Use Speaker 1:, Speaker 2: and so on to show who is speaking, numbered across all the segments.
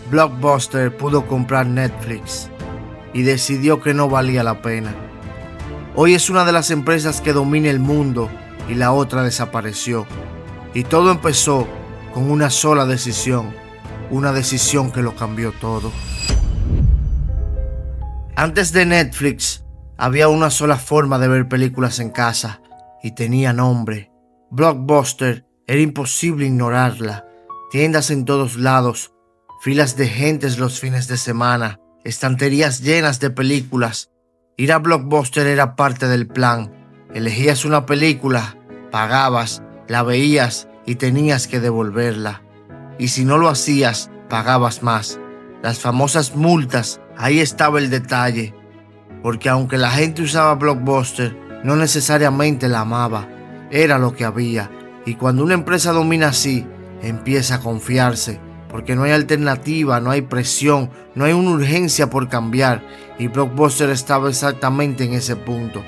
Speaker 1: Blockbuster pudo comprar Netflix y decidió que no valía la pena. Hoy es una de las empresas que domina el mundo y la otra desapareció. Y todo empezó con una sola decisión, una decisión que lo cambió todo. Antes de Netflix, había una sola forma de ver películas en casa y tenía nombre. Blockbuster. Era imposible ignorarla. Tiendas en todos lados, filas de gentes los fines de semana, estanterías llenas de películas. Ir a Blockbuster era parte del plan. Elegías una película, pagabas, la veías y tenías que devolverla. Y si no lo hacías, pagabas más. Las famosas multas, ahí estaba el detalle. Porque aunque la gente usaba Blockbuster, no necesariamente la amaba. Era lo que había. Y cuando una empresa domina así, empieza a confiarse, porque no hay alternativa, no hay presión, no hay una urgencia por cambiar. Y Blockbuster estaba exactamente en ese punto,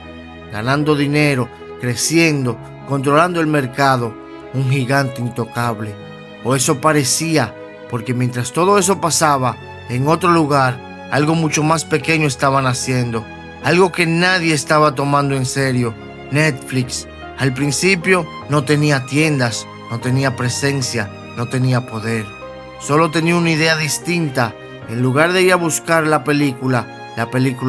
Speaker 1: ganando dinero, creciendo, controlando el mercado, un gigante intocable. O eso parecía, porque mientras todo eso pasaba, en otro lugar, algo mucho más pequeño estaban haciendo, algo que nadie estaba tomando en serio: Netflix. Al principio no tenía tiendas, no tenía presencia, no tenía poder. Solo tenía una idea distinta. En lugar de ir a buscar la película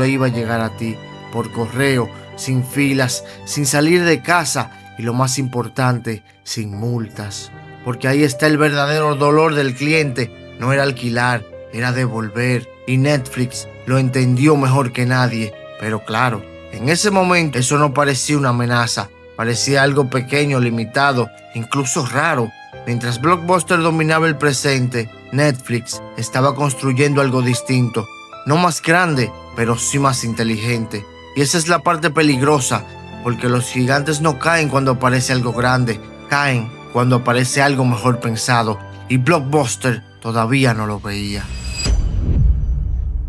Speaker 1: iba a llegar a ti, por correo, sin filas, sin salir de casa y lo más importante, sin multas. Porque ahí está el verdadero dolor del cliente. No era alquilar, era devolver. Y Netflix lo entendió mejor que nadie. Pero claro, en ese momento eso no parecía una amenaza. Parecía algo pequeño, limitado, incluso raro. Mientras Blockbuster dominaba el presente, Netflix estaba construyendo algo distinto. No más grande, pero sí más inteligente. Y esa es la parte peligrosa, porque los gigantes no caen cuando aparece algo grande, caen cuando aparece algo mejor pensado. Y Blockbuster todavía no lo veía.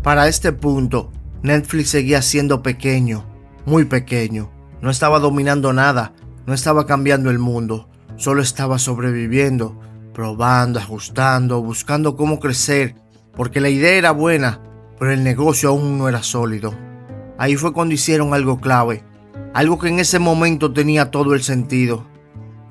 Speaker 1: Para este punto, Netflix seguía siendo pequeño, muy pequeño. No estaba dominando nada, no estaba cambiando el mundo, solo estaba sobreviviendo, probando, ajustando, buscando cómo crecer, porque la idea era buena, pero el negocio aún no era sólido. Ahí fue cuando hicieron algo clave, algo que en ese momento tenía todo el sentido: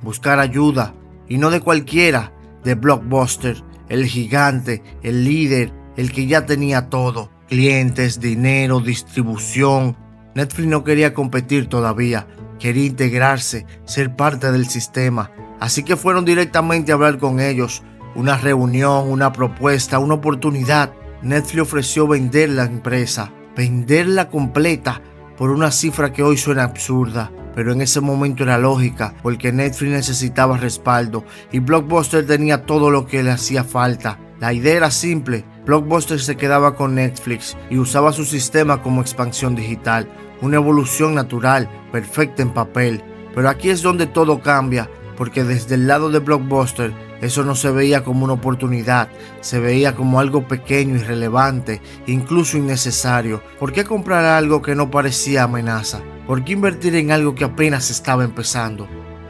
Speaker 1: buscar ayuda, y no de cualquiera, de Blockbuster, el gigante, el líder, el que ya tenía todo: clientes, dinero, distribución. Netflix no quería competir todavía, quería integrarse, ser parte del sistema. Así que fueron directamente a hablar con ellos. Una reunión, una propuesta, una oportunidad. Netflix ofreció vender la empresa, venderla completa, por una cifra que hoy suena absurda, pero en ese momento era lógica, porque Netflix necesitaba respaldo y Blockbuster tenía todo lo que le hacía falta. La idea era simple: Blockbuster se quedaba con Netflix y usaba su sistema como expansión digital, una evolución natural, perfecta en papel. Pero aquí es donde todo cambia, porque desde el lado de Blockbuster eso no se veía como una oportunidad, se veía como algo pequeño, irrelevante, incluso innecesario. ¿Por qué comprar algo que no parecía amenaza? ¿Por qué invertir en algo que apenas estaba empezando?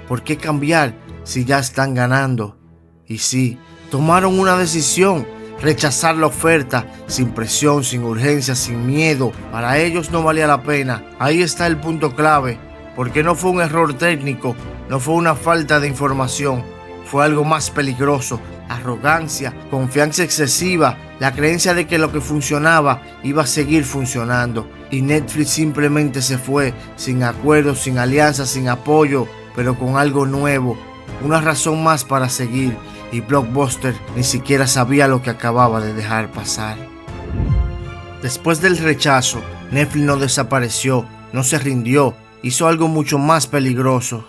Speaker 1: ¿Por qué cambiar si ya están ganando? Y sí, tomaron una decisión: rechazar la oferta, sin presión, sin urgencia, sin miedo. Para ellos no valía la pena. Ahí está el punto clave, porque no fue un error técnico, no fue una falta de información, fue algo más peligroso: arrogancia, confianza excesiva, la creencia de que lo que funcionaba iba a seguir funcionando. Y Netflix simplemente se fue, sin acuerdos, sin alianzas, sin apoyo, pero con algo nuevo, una razón más para seguir. Y Blockbuster ni siquiera sabía lo que acababa de dejar pasar. Después del rechazo, Netflix no desapareció, no se rindió, hizo algo mucho más peligroso: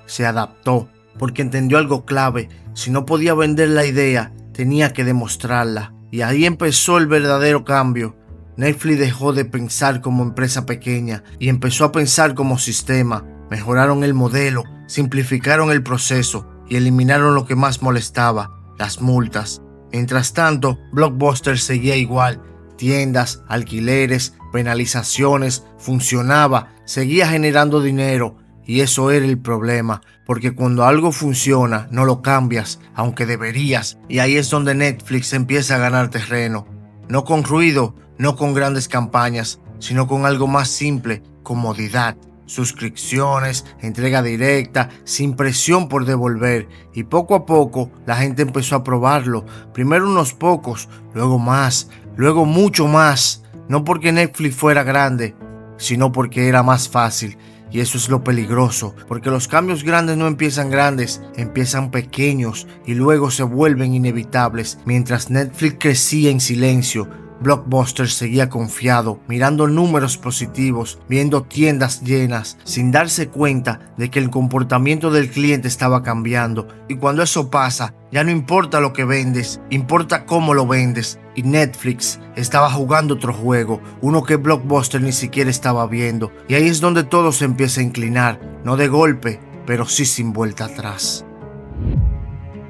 Speaker 1: se adaptó, porque entendió algo clave: si no podía vender la idea, tenía que demostrarla. Y ahí empezó el verdadero cambio. Netflix dejó de pensar como empresa pequeña y empezó a pensar como sistema. Mejoraron el modelo, simplificaron el proceso y eliminaron lo que más molestaba: las multas. Mientras tanto, Blockbuster seguía igual: tiendas, alquileres, penalizaciones, funcionaba, seguía generando dinero. Y eso era el problema, porque cuando algo funciona, no lo cambias, aunque deberías. Y ahí es donde Netflix empieza a ganar terreno. No con ruido, no con grandes campañas, sino con algo más simple: comodidad. Suscripciones, entrega directa, sin presión por devolver. Y poco a poco la gente empezó a probarlo. Primero unos pocos, luego más, luego mucho más. No porque Netflix fuera grande, sino porque era más fácil. Y eso es lo peligroso, porque los cambios grandes no empiezan grandes, empiezan pequeños y luego se vuelven inevitables. Mientras Netflix crecía en silencio, Blockbuster seguía confiado, mirando números positivos, viendo tiendas llenas, sin darse cuenta de que el comportamiento del cliente estaba cambiando. Y cuando eso pasa, ya no importa lo que vendes, importa cómo lo vendes. Y Netflix estaba jugando otro juego, uno que Blockbuster ni siquiera estaba viendo. Y ahí es donde todo se empieza a inclinar, no de golpe, pero sí sin vuelta atrás.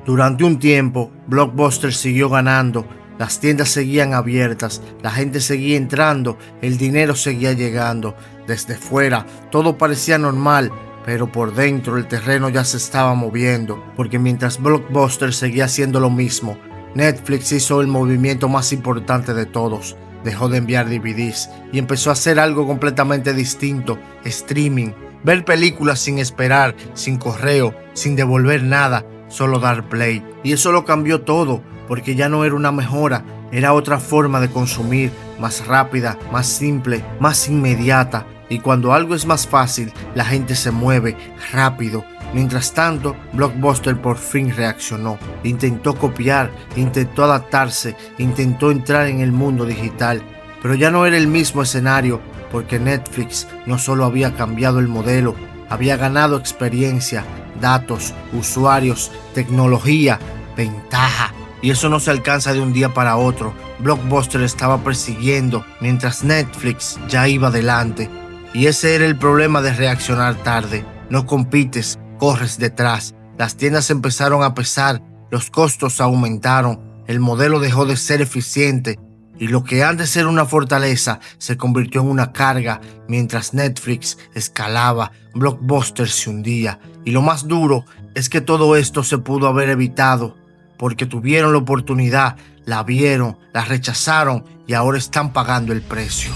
Speaker 1: Durante un tiempo, Blockbuster siguió ganando. Las tiendas seguían abiertas, la gente seguía entrando, el dinero seguía llegando. Desde fuera todo parecía normal, pero por dentro el terreno ya se estaba moviendo, porque mientras Blockbuster seguía haciendo lo mismo, Netflix hizo el movimiento más importante de todos. Dejó de enviar DVDs y empezó a hacer algo completamente distinto: streaming. Ver películas sin esperar, sin correo, sin devolver nada, solo dar play. Y eso lo cambió todo, porque ya no era una mejora, era otra forma de consumir, más rápida, más simple, más inmediata. Y cuando algo es más fácil, la gente se mueve rápido. Mientras tanto, Blockbuster por fin reaccionó. Intentó copiar, intentó adaptarse, intentó entrar en el mundo digital. Pero ya no era el mismo escenario, porque Netflix no solo había cambiado el modelo, había ganado experiencia, datos, usuarios, tecnología, ventaja. Y eso no se alcanza de un día para otro. Blockbuster estaba persiguiendo, mientras Netflix ya iba adelante. Y ese era el problema de reaccionar tarde. No compites, corres detrás. Las tiendas empezaron a pesar, los costos aumentaron, el modelo dejó de ser eficiente. Y lo que antes era una fortaleza se convirtió en una carga. Mientras Netflix escalaba, Blockbuster se hundía. Y lo más duro es que todo esto se pudo haber evitado, porque tuvieron la oportunidad, la vieron, la rechazaron y ahora están pagando el precio.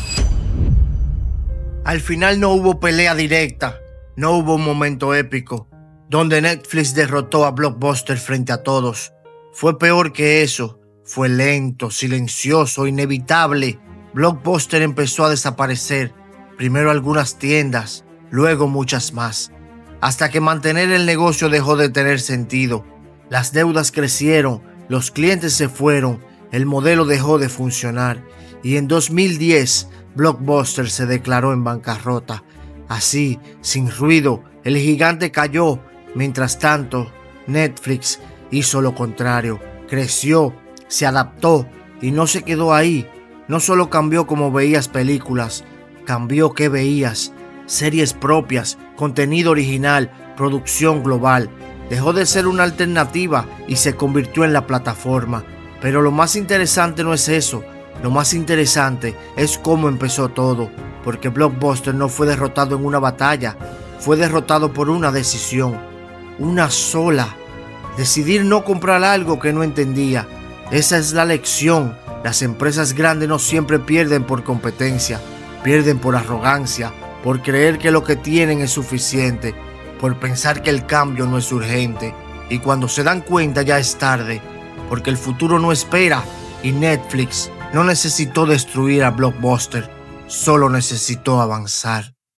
Speaker 1: Al final no hubo pelea directa, no hubo un momento épico donde Netflix derrotó a Blockbuster frente a todos. Fue peor que eso, fue lento, silencioso, inevitable. Blockbuster empezó a desaparecer, primero algunas tiendas, luego muchas más, hasta que mantener el negocio dejó de tener sentido. Las deudas crecieron, los clientes se fueron, el modelo dejó de funcionar y en 2010 Blockbuster se declaró en bancarrota. Así, sin ruido, el gigante cayó. Mientras tanto, Netflix hizo lo contrario, creció, se adaptó y no se quedó ahí. No solo cambió cómo veías películas, cambió qué veías: series propias, contenido original, producción global. Dejó de ser una alternativa y se convirtió en la plataforma. Pero lo más interesante no es eso. Lo más interesante es cómo empezó todo. Porque Blockbuster no fue derrotado en una batalla. Fue derrotado por una decisión. Una sola. Decidir no comprar algo que no entendía. Esa es la lección. Las empresas grandes no siempre pierden por competencia. Pierden por arrogancia. Por creer que lo que tienen es suficiente. Por pensar que el cambio no es urgente. Y cuando se dan cuenta ya es tarde, porque el futuro no espera. Y Netflix no necesitó destruir a Blockbuster, solo necesitó avanzar.